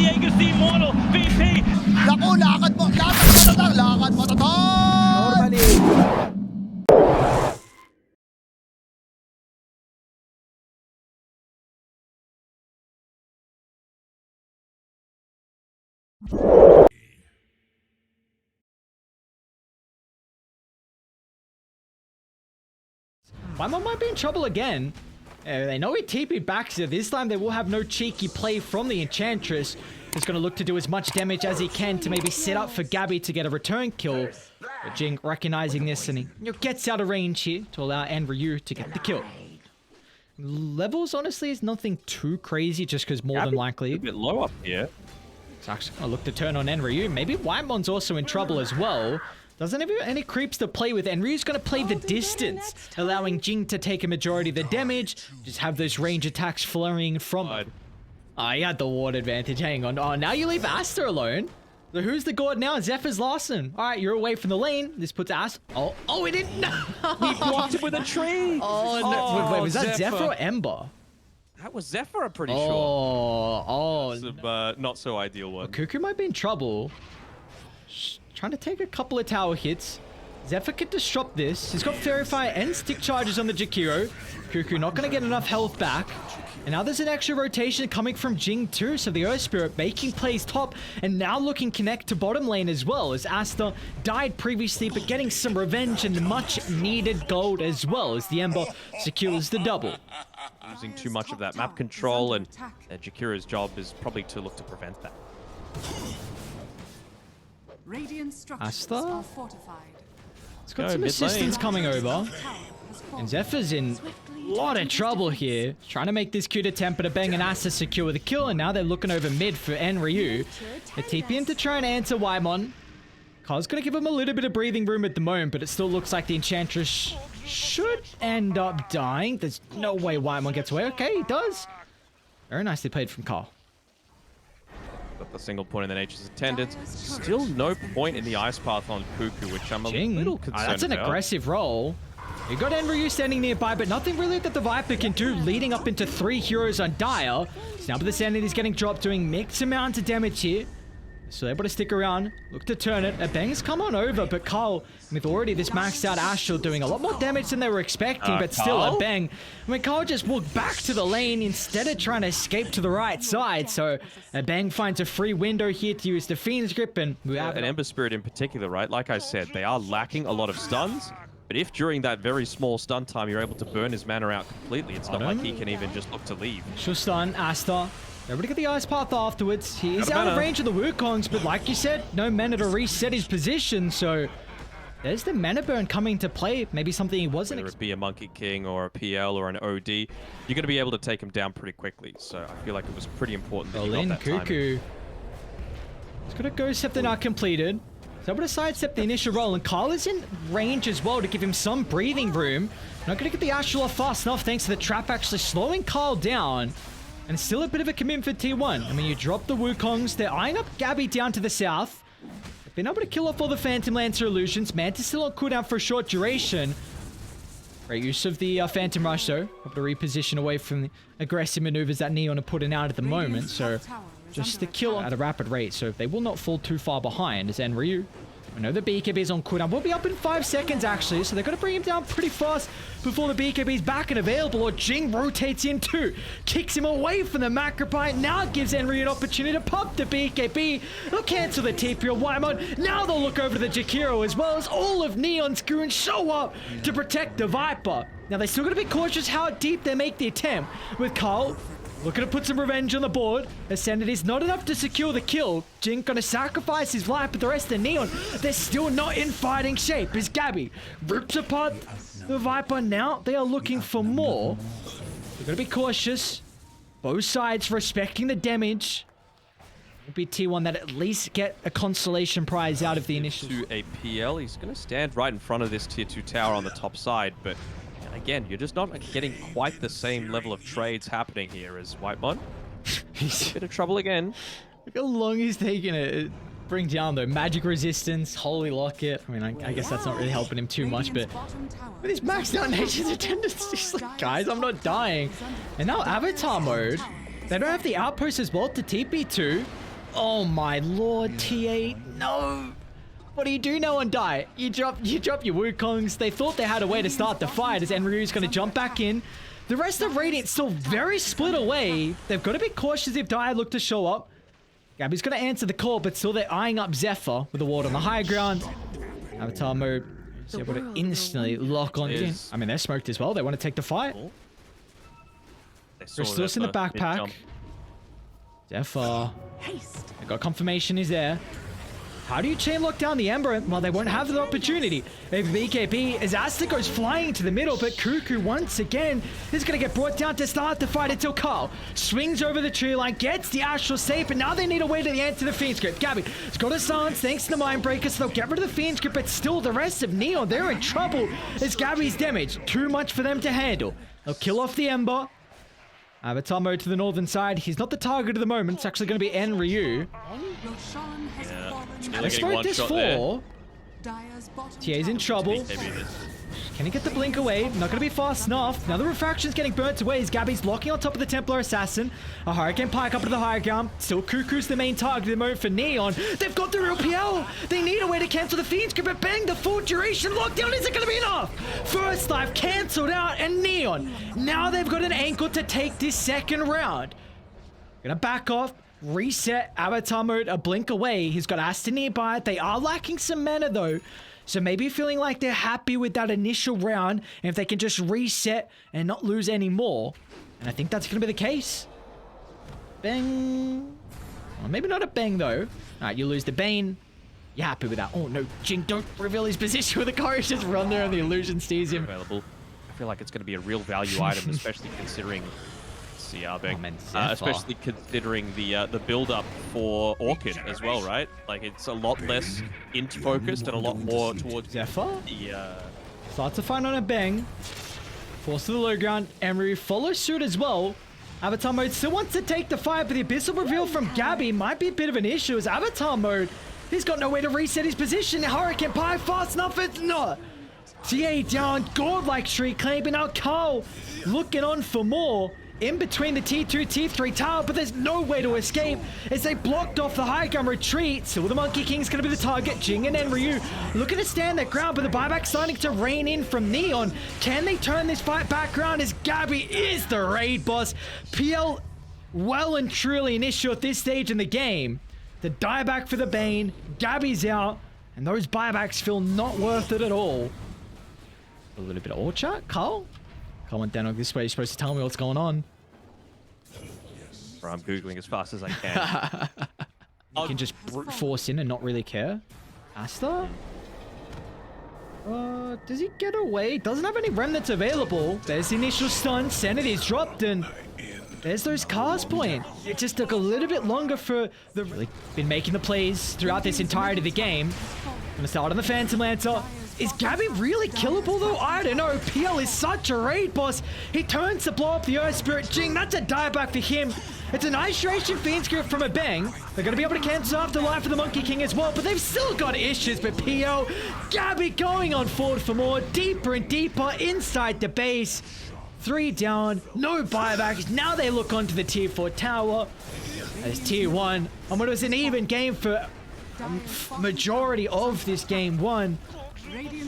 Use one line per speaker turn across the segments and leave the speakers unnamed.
Diego's the immortal VP.
Naku, lakad mo tatang, lakad mo tatang!
Normally.
Paimon might be in trouble again. They know he TP'd back, so this time they will have no cheeky play from the Enchantress. He's going to look to do as much damage as he can to maybe set up for Gabby to get a return kill. But Jing recognizing this and he gets out of range here to allow Enryu to get the kill. Levels, honestly, is nothing too crazy just because more than likely...
a bit low up here.
It's actually going to look to turn on Enryu. Maybe Whitemon's also in trouble as well. Doesn't have any creeps to play with. Enryu's going to play the distance, allowing Jing to take a majority of the damage. Just have those range attacks flurrying from him. Oh, he had the ward advantage. Hang on. Oh, now you leave Asta alone. So who's the god now? Zephyr's Larson. All right, you're away from the lane. This puts Asta... Oh, he didn't...
He blocked it with a tree.
Oh, no. Wait, was that Zephyr or Ember?
That was Zephyr, I'm pretty sure.
Oh.
It's a, not so ideal one.
Cuckoo might be in trouble. Trying to take a couple of tower hits. Zephyr can disrupt this. He's got Fairy Fire and Stick Charges on the Jakiro. Cuckoo not going to get enough health back. And now there's an extra rotation coming from Jing too. So the Earth Spirit making plays top and now looking connect to bottom lane as well, as Asta died previously but getting some revenge and much needed gold as well, as the Ember secures the double.
Using too much of that map control, and Jakiro's job is probably to look to prevent that.
Asta? It's got some assistance coming over. And Zephyr's in a lot of trouble here. Trying to make this Q to temper to bang and Asta secure the kill. And now they're looking over mid for Enryu. They TP in to try and answer Whitemon. Carl's going to give him a little bit of breathing room at the moment, but it still looks like the Enchantress should end up dying. There's no way Whitemon gets away. Okay, he does. Very nicely played from Carl.
Got the single point in the Nature's Attendants. Still no point in the Ice Path on Cuckoo, which I'm a little concerned
that's an
about.
aggressive roll. You got Enryu standing nearby, but nothing really that the Viper can do, leading up into 3 heroes on Dire. Now the Sanity is getting dropped, doing mixed amounts of damage here. So able to stick around, look to turn it. A bang's come on over, but Carl, with already this maxed out Astral, doing a lot more damage than they were expecting, but still a bang. I mean, Carl just walked back to the lane instead of trying to escape to the right side. So a bang finds a free window here to use the Fiend's Grip, and we have
an Ember Spirit in particular, right? Like I said, they are lacking a lot of stuns. But if during that very small stun time you're able to burn his mana out completely, it's not like he can even just look to leave.
She'll stun Asta. Everybody get the Ice Path afterwards. He is out of range of the Wukongs, but like you said, no mana to reset his position, so there's the mana burn coming to play. Maybe something he wasn't
expecting. Whether it be a Monkey King or a PL or an OD, you're going to be able to take him down pretty quickly. So I feel like it was pretty important that you got that
Cuckoo. He's got a Ghost Scepter not completed. So able to sidestep the initial roll, and Carl is in range as well to give him some breathing room. Not going to get the Astral off fast enough thanks to the trap actually slowing Carl down. And still a bit of a commitment for T1. I mean, you drop the Wukongs. They're eyeing up Gabby down to the south. They've been able to kill off all the Phantom Lancer illusions. Manta's still on cooldown for a short duration. Great use of the Phantom Rush, though. Able to reposition away from the aggressive maneuvers that Neon are putting out at the moment. So just the kill at a rapid rate. So they will not fall too far behind as Enryu. I know the BKB is on cooldown. We'll be up in 5 seconds, actually. So they're going to bring him down pretty fast before the BKB is back and available. Or Jing rotates in too. Kicks him away from the Macropite. Now gives Enryu an opportunity to pop the BKB. They'll cancel the TP on Whitemon. Now they'll look over to the Jakiro as well as all of Neon's crew and show up to protect the Viper. Now they're still going to be cautious how deep they make the attempt. With Carl looking to put some revenge on the board. Ascendity's not enough to secure the kill. Jing gonna sacrifice his life, but the rest of Neon, they're still not in fighting shape. As Gabby rips apart the Viper. Now they are looking for more. They're gonna be cautious. Both sides respecting the damage. It'll be T1 that at least get a consolation prize out of the initial.
To a PL, he's gonna stand right in front of this tier 2 tower on the top side, but again, you're just not getting quite the same level of trades happening here as Whitemon. He's in a bit of trouble again.
Look how long he's taking it. Bring down though. Magic resistance, Holy Locket. I mean, I guess that's not really helping him too much, but with his maxed out Nature's Attendants, he's like, guys, I'm not dying. And now Avatar mode. They don't have the outpost as well to TP to. Oh my lord, TA. No. What do you do now on die? You drop your Wukongs. They thought they had a way to start the fight as Enryu's going to jump back in. The rest of Radiant still very split away. They've got to be cautious if Dire look to show up. Gabby's going to answer the call, but still they're eyeing up Zephyr with the ward on the high ground. Avatar mode is able to instantly lock on in. I mean, they're smoked as well. They want to take the fight. They're still in the backpack. Zephyr. They got confirmation he's there. How do you chain lock down the Ember? Well, they won't have the opportunity. Maybe BKB as Asta goes flying to the middle, but Cuckoo once again is going to get brought down to start the fight until Carl swings over the tree line, gets the Astral safe, and now they need a way to the end to the Fiend's Grip. Gabby has got a silence thanks to the Mindbreaker, so they'll get rid of the Fiend's Grip, but still the rest of Neon, they're in trouble as Gabby's damage. Too much for them to handle. They'll kill off the Ember. Avatar mode to the northern side. He's not the target at the moment. It's actually going to be Enryu. Let's smoke this 4. TA's in trouble. Can he get the blink away? Not going to be fast enough. Now the refraction's getting burnt away as Gabby's blocking on top of the Templar Assassin. A Hurricane Pike up to the high ground. Still Cuckoo's the main target at the moment for Neon. They've got the real PL. They need a way to cancel the Fiend's Grip, but bang, the full duration lockdown isn't going to be enough. First life cancelled out, and Neon, now they've got an ankle to take this second round. Gonna back off. Reset Avatar mode a blink away. He's got Asta nearby. They are lacking some mana though. So maybe feeling like they're happy with that initial round. And if they can just reset and not lose any more. And I think that's going to be the case. Bang. Well, maybe not a bang though. All right, you lose the Bane. You're happy with that. Oh no, Jing, don't reveal his position with the courage. Just run there and the illusion steals him.
Available. I feel like it's going to be a real value item, especially considering... especially considering the build-up for Orchid as well, right? Like, it's a lot less int-focused and a lot more towards
Zephyr.
The,
Starts to find on a bang. Force to the low ground. Emery follows suit as well. Avatar mode still wants to take the fight, but the Abyssal reveal from Gabby might be a bit of an issue as Avatar mode, he's got no way to reset his position. Hurricane Pie fast enough, it's not. TA down, godlike streak claiming out Carl looking on for more. In between the T2, T3 tower, but there's no way to escape as they blocked off the high ground retreat. So the Monkey King's going to be the target. Jing and Enryu looking to stand their ground, but the buyback starting to rain in from Neon. Can they turn this fight back around as Gabby is the raid boss? PL well and truly an issue at this stage in the game. The dieback for the Bane, Gabby's out, and those buybacks feel not worth it at all. A little bit of all chat, Carl? Carl went down this way. You're supposed to tell me what's going on.
I'm Googling as fast as I can.
You can just brute force in and not really care. Asta? Does he get away? Doesn't have any remnants available. There's the initial stun. Sanity's dropped and there's those cars point. It just took a little bit longer for the... Really been making the plays throughout this entirety of the game. Gonna start on the Phantom Lancer. Is Gabby really killable though? I don't know. PL is such a raid boss. He turns to blow up the Earth Spirit. Jing, that's a dieback for him. It's an Isolation Fiend's Grip from a bang. They're going to be able to cancel off the life of the Monkey King as well, but they've still got issues. But PL, Gabby going on forward for more. Deeper and deeper inside the base. 3 down, no buybacks. Now they look onto the tier 4 tower. As tier 1, and it was an even game for majority of this game 1.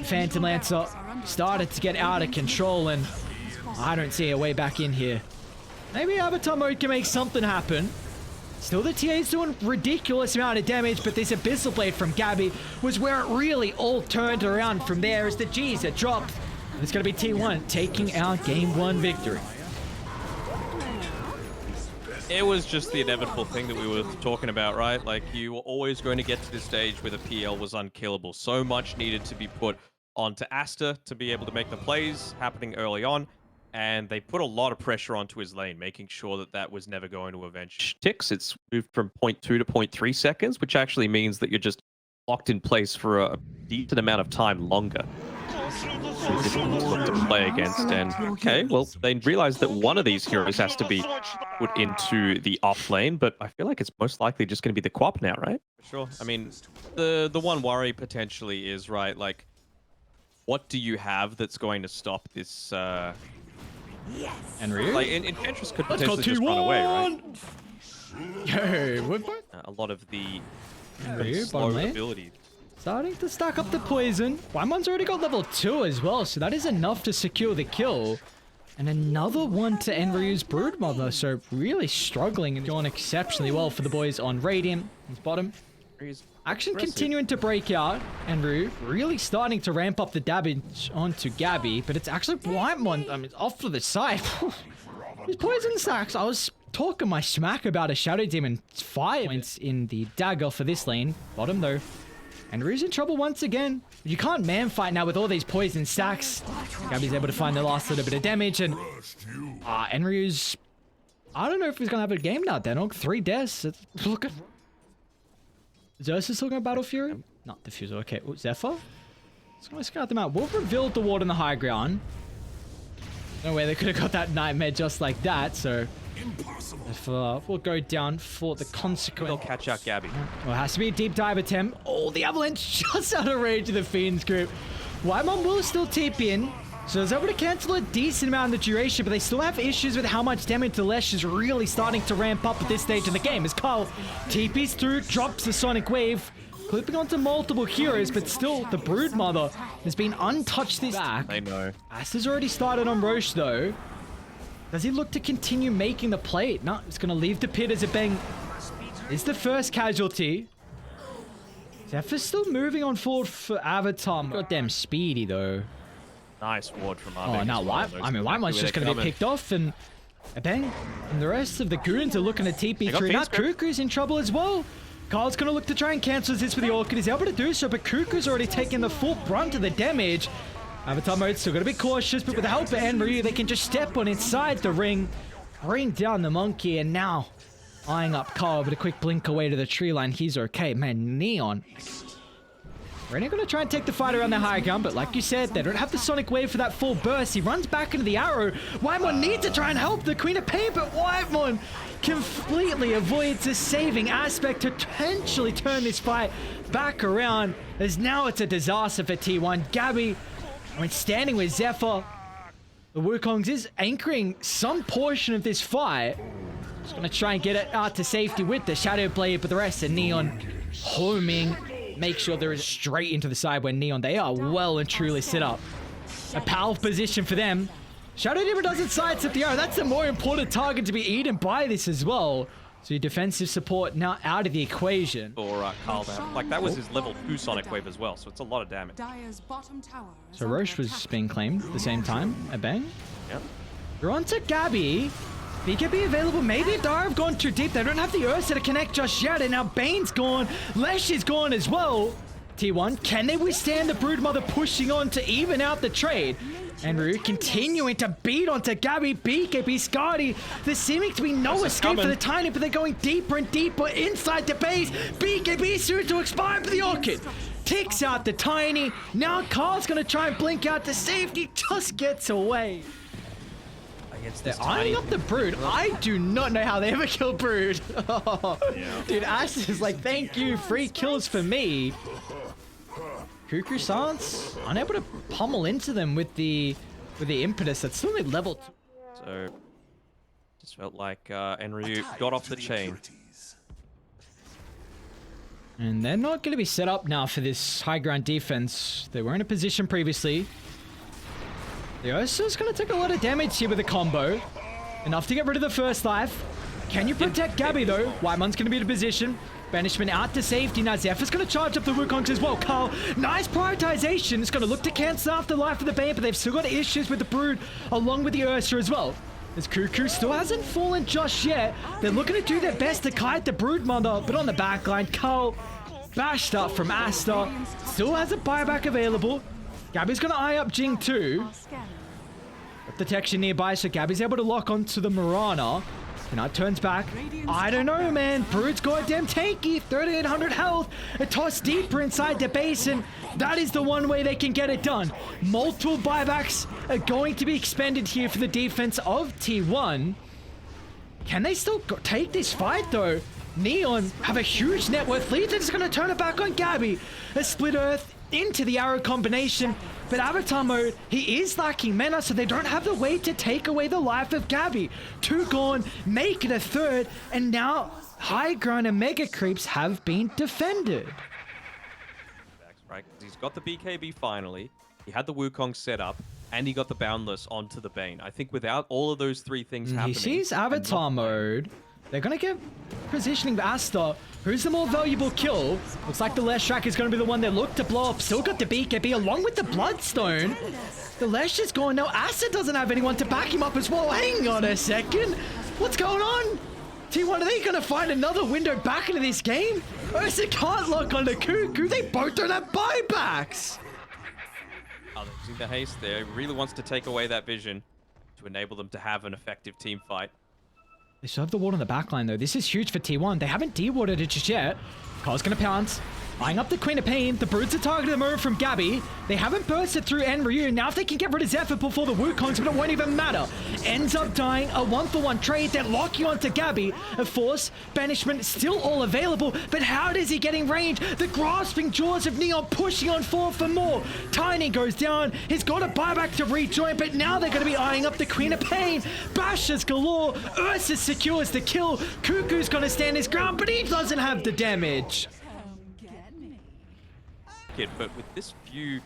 Phantom Lancer started to get out of control, and I don't see a way back in here. Maybe Avatar mode can make something happen. Still, the TA's doing ridiculous amount of damage, but this Abyssal Blade from Gabby was where it really all turned around from there as the G's are dropped. It's going to be T1 taking our Game 1 victory.
It was just the inevitable thing that we were talking about, right? Like, you were always going to get to this stage where the PL was unkillable. So much needed to be put onto Asta to be able to make the plays happening early on. And they put a lot of pressure onto his lane, making sure that that was never going to avenge ticks. It's moved from 0.2 to 0.3 seconds, which actually means that you're just locked in place for a decent amount of time longer. Difficult to play against, and okay, well, they realize that one of these heroes has to be put into the off lane, but I feel like it's most likely just going to be the Quap now, right? Sure. I mean, the one worry potentially is, right, like, what do you have that's going to stop this?
Enryu?
Like, Enchantress could potentially just run away, right?
Yo, we're both
A lot of the
bottom
slow
lane.
ability.
Starting to stack up the poison. Wymon's already got level 2 as well, so that is enough to secure the kill. And another one to Enryu's Broodmother, so really struggling and going exceptionally well for the boys on Radiant. He's bottom. Action continuing to break out. Enryu really starting to ramp up the damage onto Gabby, but it's actually Wymon, I mean, off to the side. His poison stacks. I was talking my smack about a Shadow Demon 5 points in the dagger for this lane. Bottom though. Enryu's in trouble once again. You can't man fight now with all these poison stacks. Gabby's able to find the last little bit of damage, and Enryu's, I don't know if he's gonna have a game now. Denog 3 deaths. Look at Zeus is talking about Battle Fury. Not Diffuser. Okay, Zephyr. Let's go scout them out. We'll reveal the ward on the high ground. No way they could have got that nightmare just like that. So if, we'll go down for the consequence.
They'll catch out Gabby.
Well, it has to be a deep dive attempt. Oh, the avalanche just out of range of the Fiend's group. Wymon will still TP in, so it's able to cancel a decent amount of the duration, but they still have issues with how much damage the Lesh is really starting to ramp up at this stage in the game. As Carl TPs through, drops the Sonic Wave, clipping onto multiple heroes, but still the Broodmother has been untouched this back.
I know.
Asta's already started on Roche though. Does he look to continue making the play? No, it's going to leave the pit as a bang. It's the first casualty. Zephyr's still moving on forward for Avatar. Goddamn speedy though.
Nice ward from
Oh, now Wymon's just going to be picked off, and a bang. And the rest of the goons are looking at TP3. Now Kuku's in trouble as well. Carl's going to look to try and cancel this with the Orchid. He's able to do so, but Kuku's already taken the full brunt of the damage. Avatar mode's still got to be cautious, but with the help of Enryu, they can just step on inside the ring, bring down the monkey, and now eyeing up Carl with a quick blink away to the tree line. He's okay. Man, Neon. Rennie going to try and take the fight around the high ground, but like you said, they don't have the Sonic Wave for that full burst. He runs back into the arrow. Wymon needs to try and help the Queen of Pain, but Wymon completely avoids the saving aspect to potentially turn this fight back around, as now it's a disaster for T1. Gabby, I mean, standing with Zephyr, the Wukongs is anchoring some portion of this fight. Just going to try and get it out to safety with the Shadow Blade, but the rest of Neon homing. Make sure they're straight into the side where Neon, they are well and truly set up. A powerful position for them. Shadow Demon doesn't sidestep the arrow. That's the more important target to be eaten by this as well. So your defensive support now out of the equation.
Or Carl down. Like, that was his level 2 Sonic Wave as well, so it's a lot of damage.
So Roche was being claimed at the same time. A bang.
Yep.
You're on to Gabby. BKB available. Maybe Dara have gone too deep. They don't have the Ursa to connect just yet. And now Bane's gone. Lesh is gone as well. T1, can they withstand the Broodmother pushing on to even out the trade? Enryu continuing to beat onto Gabby, BKB, Scotty. There's seeming to be no escape for the Tiny, but they're going deeper and deeper inside the base. BKB soon to expire for the Orchid. Takes out the Tiny. Now Carl's going to try and blink out to safety. Just gets away. They're eyeing up the Brood. I do not know how they ever kill Brood. Dude, Ash is like, thank you, free kills for me. Kuku Sans unable to pummel into them with the impetus. That's still only level 2.
So just felt like Enryu got off the chain.
And they're not going to be set up now for this high ground defense. They were in a position previously. The Ursa's going to take a lot of damage here with the combo. Enough to get rid of the first life. Can you protect Gabby though? Wymon's going to be in a position. Banishment out to safety. Now Zephyr's going to charge up the Wukongs as well. Carl, nice prioritization. It's going to look to cancel out the life of the Bane, but they've still got issues with the Brood along with the Ursa as well. As Kuku still hasn't fallen just yet. They're looking to do their best to kite the Broodmother, but on the backline, Carl bashed up from Asta. Still has a buyback available. Gabby's going to eye up Jing too. Detection nearby, so Gabby's able to lock onto the Mirana. And now it turns back. I don't know, man. Brood's goddamn tanky. 3,800 health. A toss deeper inside the base, and that is the one way they can get it done. Multiple buybacks are going to be expended here for the defense of T1. Can they still take this fight, though? Neon have a huge net worth lead. They're just going to turn it back on Gabby. A split earth into the arrow combination. but Avatar mode, he is lacking mana, so they don't have the way to take away the life of Gabby. 2 gone, make it a 3rd, and now high ground and mega creeps have been defended.
Right, 'cause he's got the BKB finally, he had the Wukong set up, and he got the Boundless onto the Bane. I think without all of those 3 things happening...
He sees Avatar mode. They're going to get positioning Asta. Who's the more valuable kill? Looks like the Leshrac is going to be the one they look to blow up. Still got the BKB along with the Bloodstone. The Lesh is gone now. Asta doesn't have anyone to back him up as well. Hang on a second. What's going on? T1, are they going to find another window back into this game? Ursa can't lock on the Cuckoo. They both don't have buybacks.
Oh, they're using the haste there. He really wants to take away that vision to enable them to have an effective team fight.
They still have the ward on the backline, though. This is huge for T1. They haven't de-warded it just yet. Carl's going to pounce. Eyeing up the Queen of Pain. The Broods are targeted at the moment from Gabby. They haven't bursted through Enryu. Now if they can get rid of Zephyr before the Wukongs, but it won't even matter. Ends up dying. A 1-for-1 trade. They're locking onto Gabby. A Force. Banishment still all available. But how does he get in range? The grasping jaws of Neon pushing on forward for more. Tiny goes down. He's got a buyback to rejoin, but now they're going to be eyeing up the Queen of Pain. Bashes galore. Ursa secures the kill. Cuckoo's going to stand his ground, but he doesn't have the damage.
But with this few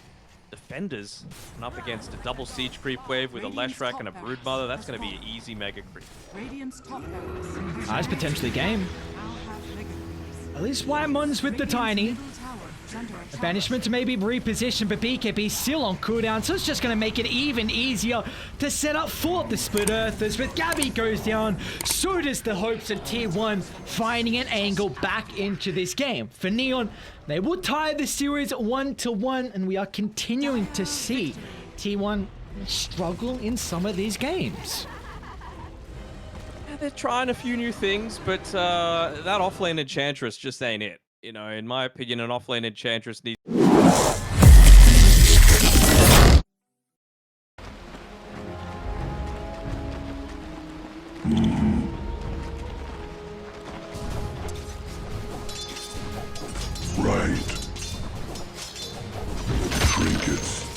defenders and up against a double siege creep wave with a Leshrac and a Broodmother, that's going to be an easy mega creep.
That's potentially game. At least Wymon's with the Tiny. A Banishment to maybe reposition, but BKB still on cooldown, so it's just going to make it even easier to set up for the Split Earthers. With Gabby goes down, so does the hopes of T1 finding an angle back into this game. For Neon, they will tie the series 1-1, and we are continuing to see T1 struggle in some of these games.
Yeah, they're trying a few new things, but that offlane Enchantress just ain't it. You know, in my opinion, an offlane Enchantress needs...
Right. Trinkets.